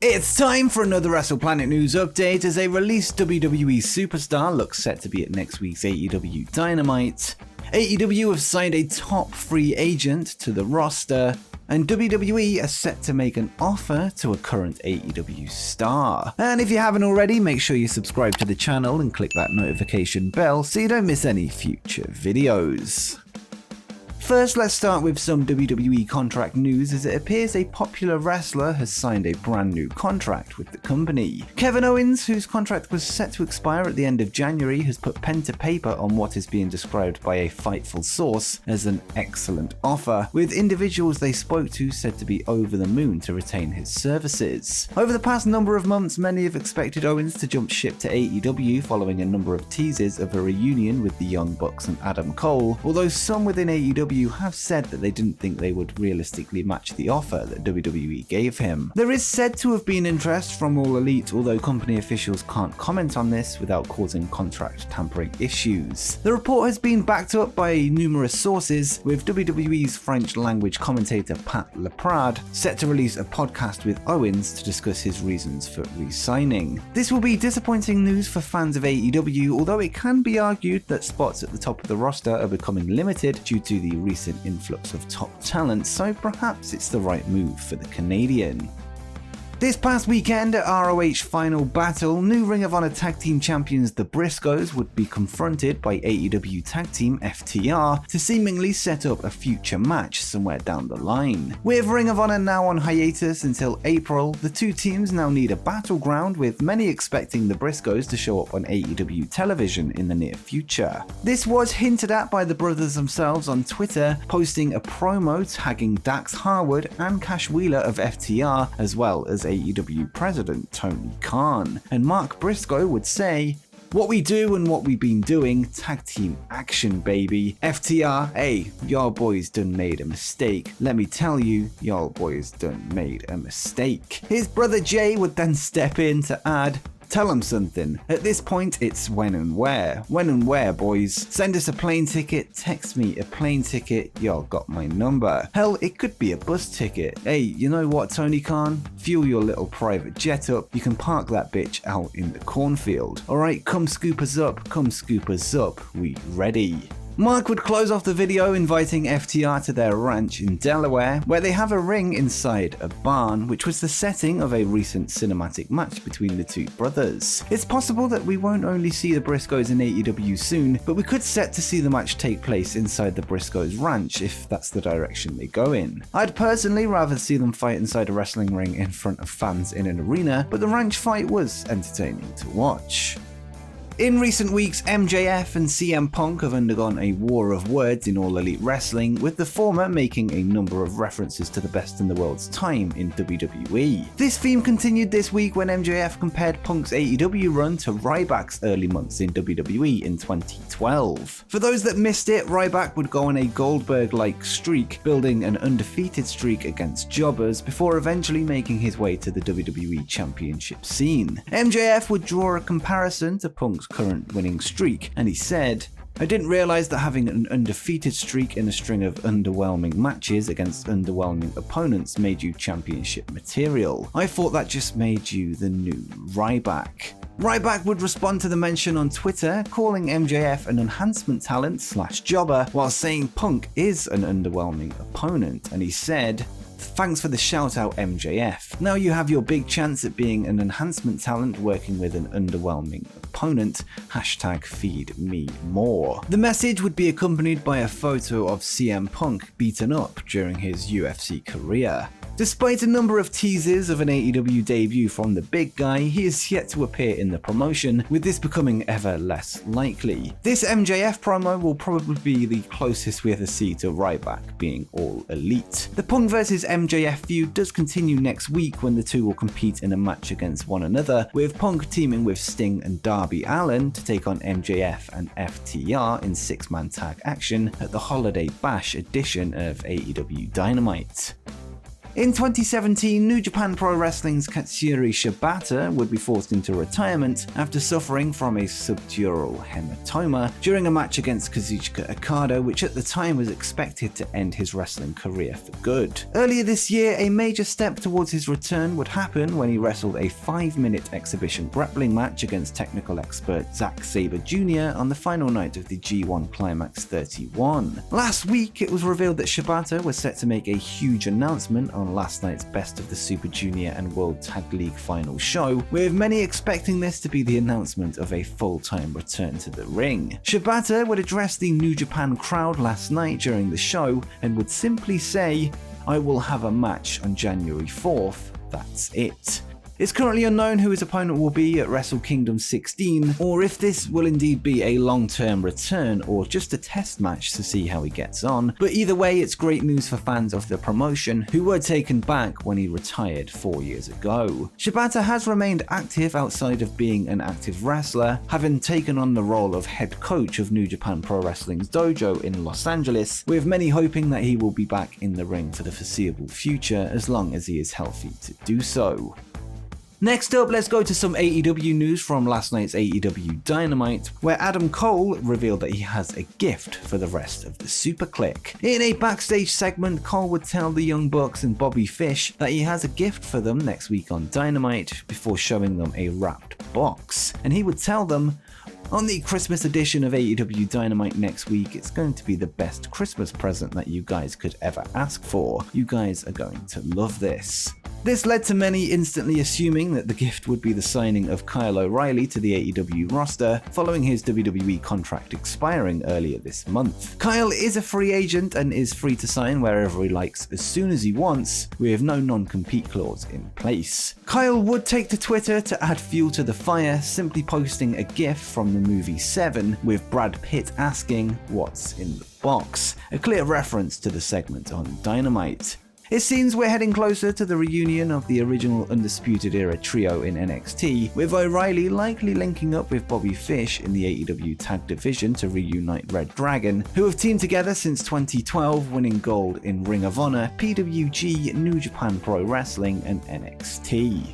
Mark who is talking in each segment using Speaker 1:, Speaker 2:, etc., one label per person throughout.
Speaker 1: It's time for another WrestlePlanet news update as a released WWE Superstar looks set to be at next week's AEW Dynamite. AEW have signed a top free agent to the roster, and WWE are set to make an offer to a current AEW star. And if you haven't already, make sure you subscribe to the channel and click that notification bell so you don't miss any future videos. First, let's start with some WWE contract news as it appears a popular wrestler has signed a brand new contract with the company. Kevin Owens, whose contract was set to expire at the end of January, has put pen to paper on what is being described by a Fightful source as an excellent offer, with individuals they spoke to said to be over the moon to retain his services. Over the past number of months, many have expected Owens to jump ship to AEW following a number of teases of a reunion with the Young Bucks and Adam Cole, although some within AEW have said that they didn't think they would realistically match the offer that WWE gave him. There is said to have been interest from All Elite, although company officials can't comment on this without causing contract tampering issues. The report has been backed up by numerous sources, with WWE's French language commentator Pat Laprade set to release a podcast with Owens to discuss his reasons for re-signing. This will be disappointing news for fans of AEW, although it can be argued that spots at the top of the roster are becoming limited due to the recent influx of top talent, so perhaps it's the right move for the Canadian. This past weekend at ROH Final Battle, new Ring of Honor Tag Team Champions the Briscoes would be confronted by AEW Tag Team FTR to seemingly set up a future match somewhere down the line. With Ring of Honor now on hiatus until April, the two teams now need a battleground, with many expecting the Briscoes to show up on AEW television in the near future. This was hinted at by the brothers themselves on Twitter, posting a promo tagging Dax Harwood and Cash Wheeler of FTR, as well as AEW president Tony Khan. And Mark Briscoe would say, "What we do and what we've been doing, tag team action, baby. FTR, hey, y'all boys done made a mistake. Let me tell you, y'all boys done made a mistake." His brother Jay would then step in to add, "Tell them something. At this point, it's when and where. When and where, boys. Send us a plane ticket, text me a plane ticket, y'all got my number. Hell, it could be a bus ticket. Hey, you know what, Tony Khan? Fuel your little private jet up. You can park that bitch out in the cornfield. Alright, come scoop us up, we ready." Mark would close off the video inviting FTR to their ranch in Delaware, where they have a ring inside a barn, which was the setting of a recent cinematic match between the two brothers. It's possible that we won't only see the Briscoes in AEW soon, but we could set to see the match take place inside the Briscoes ranch if that's the direction they go in. I'd personally rather see them fight inside a wrestling ring in front of fans in an arena, but the ranch fight was entertaining to watch. In recent weeks, MJF and CM Punk have undergone a war of words in All Elite Wrestling, with the former making a number of references to the best in the world's time in WWE. This theme continued this week when MJF compared Punk's AEW run to Ryback's early months in WWE in 2012. For those that missed it, Ryback would go on a Goldberg-like streak, building an undefeated streak against jobbers before eventually making his way to the WWE Championship scene. MJF would draw a comparison to Punk's current winning streak, and he said, "I didn't realize that having an undefeated streak in a string of underwhelming matches against underwhelming opponents made you championship material. I thought that just made you the new Ryback." Ryback would respond to the mention on Twitter, calling MJF an enhancement talent / jobber, while saying Punk is an underwhelming opponent, and he said, "Thanks for the shout out, MJF. Now you have your big chance at being an enhancement talent working with an underwhelming opponent. #feed me more." The message would be accompanied by a photo of CM Punk beaten up during his UFC career. Despite a number of teases of an AEW debut from the big guy, he is yet to appear in the promotion, with this becoming ever less likely. This MJF promo will probably be the closest we ever see to Ryback being All Elite. The Punk vs MJF feud does continue next week when the two will compete in a match against one another, with Punk teaming with Sting and Darby Allin to take on MJF and FTR in 6-man tag action at the Holiday Bash edition of AEW Dynamite. In 2017, New Japan Pro-Wrestling's Katsuyori Shibata would be forced into retirement after suffering from a subdural hematoma during a match against Kazuchika Okada, which at the time was expected to end his wrestling career for good. Earlier this year, a major step towards his return would happen when he wrestled a 5-minute exhibition grappling match against technical expert Zack Sabre Jr. on the final night of the G1 Climax 31. Last week, it was revealed that Shibata was set to make a huge announcement on last night's Best of the Super Junior and World Tag League final show, with many expecting this to be the announcement of a full-time return to the ring. Shibata would address the New Japan crowd last night during the show and would simply say, "I will have a match on January 4th, that's it." It's currently unknown who his opponent will be at Wrestle Kingdom 16, or if this will indeed be a long-term return or just a test match to see how he gets on, but either way it's great news for fans of the promotion who were taken back when he retired 4 years ago. Shibata has remained active outside of being an active wrestler, having taken on the role of head coach of New Japan Pro-Wrestling's dojo in Los Angeles, with many hoping that he will be back in the ring for the foreseeable future as long as he is healthy to do so. Next up, let's go to some AEW news from last night's AEW Dynamite, where Adam Cole revealed that he has a gift for the rest of the Super Clique. In a backstage segment, Cole would tell the Young Bucks and Bobby Fish that he has a gift for them next week on Dynamite before showing them a wrapped box, and he would tell them, "On the Christmas edition of AEW Dynamite next week, it's going to be the best Christmas present that you guys could ever ask for. You guys are going to love this." This led to many instantly assuming that the gift would be the signing of Kyle O'Reilly to the AEW roster following his WWE contract expiring earlier this month. Kyle is a free agent and is free to sign wherever he likes as soon as he wants, with no non-compete clause in place. Kyle would take to Twitter to add fuel to the fire, simply posting a GIF from the movie Seven with Brad Pitt asking, "What's in the box?" a clear reference to the segment on Dynamite. It seems we're heading closer to the reunion of the original Undisputed Era trio in NXT, with O'Reilly likely linking up with Bobby Fish in the AEW Tag Division to reunite Red Dragon, who have teamed together since 2012, winning gold in Ring of Honor, PWG, New Japan Pro Wrestling, and NXT.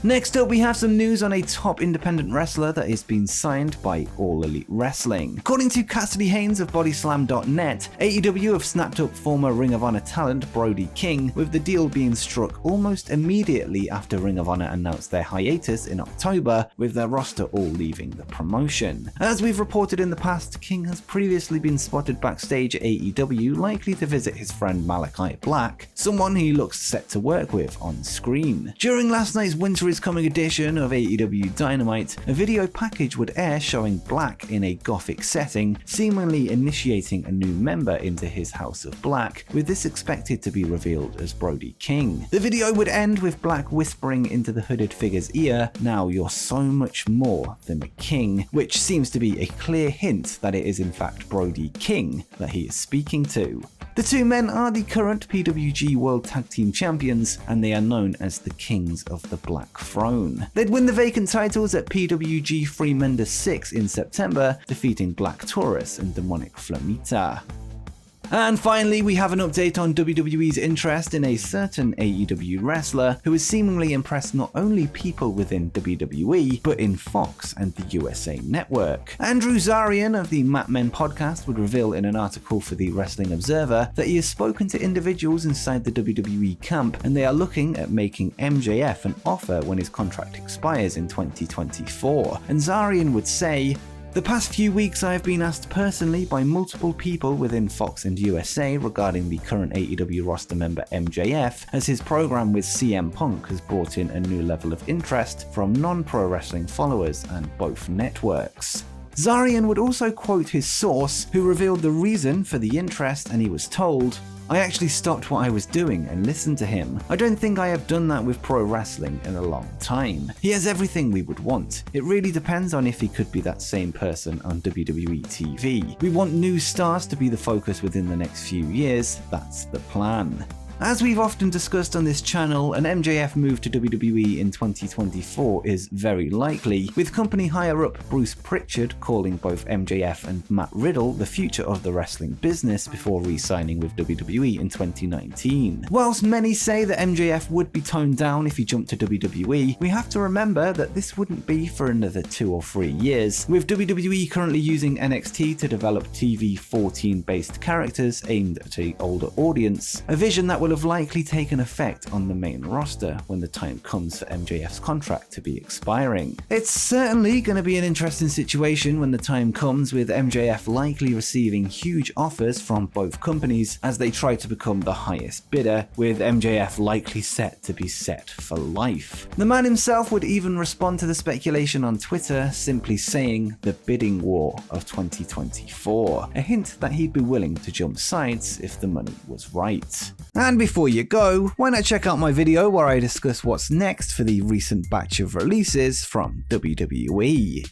Speaker 1: Next up, we have some news on a top independent wrestler that is being signed by All Elite Wrestling. According to Cassidy Haynes of BodySlam.net, AEW have snapped up former Ring of Honor talent Brody King, with the deal being struck almost immediately after Ring of Honor announced their hiatus in October, with their roster all leaving the promotion. As we've reported in the past, King has previously been spotted backstage at AEW, likely to visit his friend Malachi Black, someone he looks set to work with on screen. During last night's Winter is Coming edition of AEW Dynamite, a video package would air showing Black in a gothic setting, seemingly initiating a new member into his House of Black, with this expected to be revealed as Brody King. The video would end with Black whispering into the hooded figure's ear, "Now you're so much more than a king," which seems to be a clear hint that it is in fact Brody King that he is speaking to. The two men are the current PWG World Tag Team Champions, and they are known as the Kings of the Black Throne. They'd win the vacant titles at PWG Freemender 6 in September, defeating Black Taurus and Demonic Flamita. And finally, we have an update on WWE's interest in a certain AEW wrestler who has seemingly impressed not only people within WWE, but in Fox and the USA Network. Andrew Zarian of the Mat Men podcast would reveal in an article for the Wrestling Observer that he has spoken to individuals inside the WWE camp, and they are looking at making MJF an offer when his contract expires in 2024. And Zarian would say, "The past few weeks I have been asked personally by multiple people within Fox and USA regarding the current AEW roster member MJF, as his program with CM Punk has brought in a new level of interest from non-pro wrestling followers and both networks." Zarian would also quote his source, who revealed the reason for the interest, and he was told, "I actually stopped what I was doing and listened to him. I don't think I have done that with pro wrestling in a long time. He has everything we would want. It really depends on if he could be that same person on WWE TV. We want new stars to be the focus within the next few years. That's the plan." As we've often discussed on this channel, an MJF move to WWE in 2024 is very likely, with company higher-up Bruce Pritchard calling both MJF and Matt Riddle the future of the wrestling business before re-signing with WWE in 2019. Whilst many say that MJF would be toned down if he jumped to WWE, we have to remember that this wouldn't be for another 2 or 3 years, with WWE currently using NXT to develop TV 14-based characters aimed at an older audience, a vision that will have likely taken effect on the main roster when the time comes for MJF's contract to be expiring. It's certainly going to be an interesting situation when the time comes, with MJF likely receiving huge offers from both companies as they try to become the highest bidder, with MJF likely set to be set for life. The man himself would even respond to the speculation on Twitter, simply saying the bidding war of 2024, a hint that he'd be willing to jump sides if the money was right. And before you go, why not check out my video where I discuss what's next for the recent batch of releases from WWE.